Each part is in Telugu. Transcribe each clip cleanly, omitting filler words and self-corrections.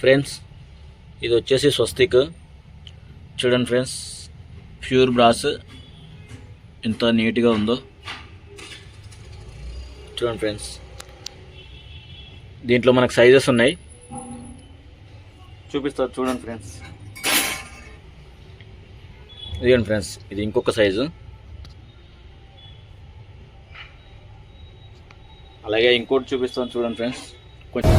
ఫ్రెండ్స్ ఇది వచ్చేసి స్వస్తిక్ చూడండి ఫ్రెండ్స్, ప్యూర్ బ్రాస్ ఎంత నీట్గా ఉందో చూడండి ఫ్రెండ్స్. దీంట్లో మనకు సైజెస్ ఉన్నాయి, చూపిస్తారు చూడండి ఫ్రెండ్స్. ఇదిగోండి ఫ్రెండ్స్, ఇది ఇంకొక సైజు, అలాగే ఇంకోటి చూపిస్తాను చూడండి ఫ్రెండ్స్. కొంచెం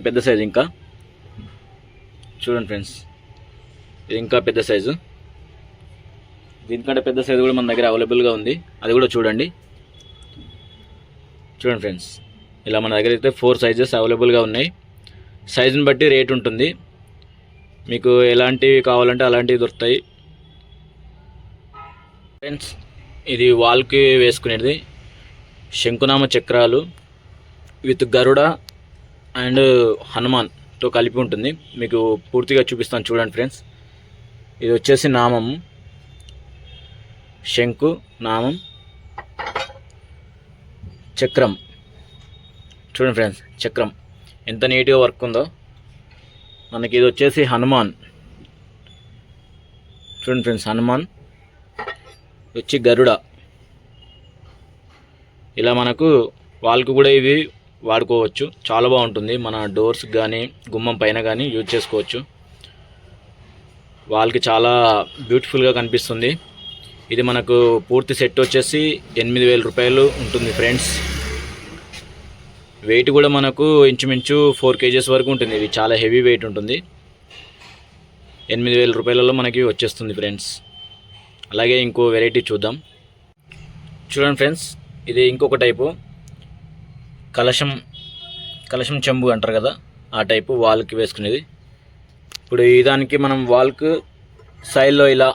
పెద్ద సైజు, ఇంకా చూడండి ఫ్రెండ్స్, ఇది ఇంకా పెద్ద సైజు. దీనికంటే పెద్ద సైజు కూడా మన దగ్గర అవైలబుల్గా ఉంది, అది కూడా చూడండి. చూడండి ఫ్రెండ్స్, ఇలా మన దగ్గర అయితే 4 సైజెస్ అవైలబుల్గా ఉన్నాయి. సైజుని బట్టి రేట్ ఉంటుంది, మీకు ఎలాంటివి కావాలంటే అలాంటివి దొరుకుతాయి. ఫ్రెండ్స్ ఇది వాల్కి వేసుకునేది శంకునామ చక్రాలు విత్ గరుడ అండ్ హనుమాన్తో కలిపి ఉంటుంది. మీకు పూర్తిగా చూపిస్తాను చూడండి ఫ్రెండ్స్. ఇది వచ్చేసి నామం, శంకు నామం చక్రం. చూడండి ఫ్రెండ్స్, చక్రం ఎంత నీట్గా వర్క్ ఉందో. మనకి ఇది వచ్చేసి హనుమాన్, చూడండి ఫ్రెండ్స్, హనుమాన్ వచ్చి గరుడ. ఇలా మనకు వాల్కి కూడా ఇవి వాడుకోవచ్చు, చాలా బాగుంటుంది. మన డోర్స్కి కానీ గుమ్మం పైన కానీ యూజ్ చేసుకోవచ్చు. వాల్కి చాలా బ్యూటిఫుల్గా కనిపిస్తుంది. ఇది మనకు పూర్తి సెట్ వచ్చేసి 8,000 రూపాయలు ఉంటుంది ఫ్రెండ్స్. వెయిట్ కూడా మనకు ఇంచుమించు 4 kgs వరకు ఉంటుంది. ఇది చాలా హెవీ వెయిట్ ఉంటుంది. 8,000 రూపాయలలో మనకి వచ్చేస్తుంది ఫ్రెండ్స్. అలాగే ఇంకో వెరైటీ చూద్దాం. చూడండి ఫ్రెండ్స్, ఇది ఇంకొక టైపు కలశం చెంబు అంటారు కదా, ఆ టైపు వాల్కి వేసుకునేది. ఇప్పుడు ఈ దానికి మనం వాల్కు సైడ్లో ఇలా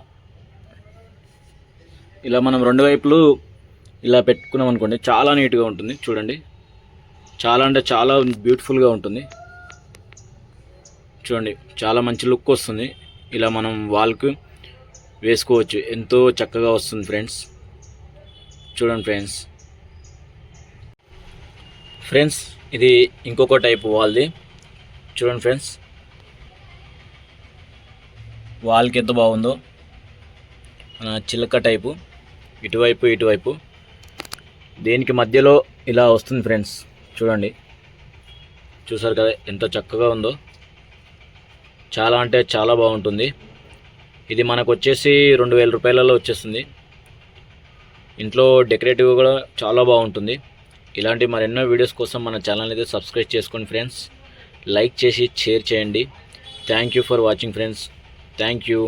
మనం 2 వైపులు ఇలా పెట్టుకున్నాం అనుకోండి, చాలా నీట్గా ఉంటుంది. చూడండి, చాలా అంటే చాలా బ్యూటిఫుల్గా ఉంటుంది. చూడండి, చాలా మంచి లుక్ వస్తుంది. ఇలా మనం వాల్కు వేసుకోవచ్చు, ఎంతో చక్కగా వస్తుంది ఫ్రెండ్స్. చూడండి ఫ్రెండ్స్, ఇది ఇంకొక టైపు వాల్ది. చూడండి ఫ్రెండ్స్, వాల్కి ఎంత బాగుందో. మన చిలక టైపు, ఇటువైపు దేనికి మధ్యలో ఇలా వస్తుంది ఫ్రెండ్స్. చూడండి, చూసారు కదా ఎంత చక్కగా ఉందో. చాలా అంటే చాలా బాగుంటుంది. ఇది మనకు వచ్చేసి 2,000 రూపాయలలో వచ్చేస్తుంది. ఇంట్లో డెకరేటివ్ కూడా చాలా బాగుంటుంది. ఇలాంటి మరెన్నో వీడియోస్ కోసం మన ఛానల్ అయితే సబ్స్క్రైబ్ చేసుకోండి ఫ్రెండ్స్. లైక్ చేసి షేర్ చేయండి. Thank you for watching friends. Thank you.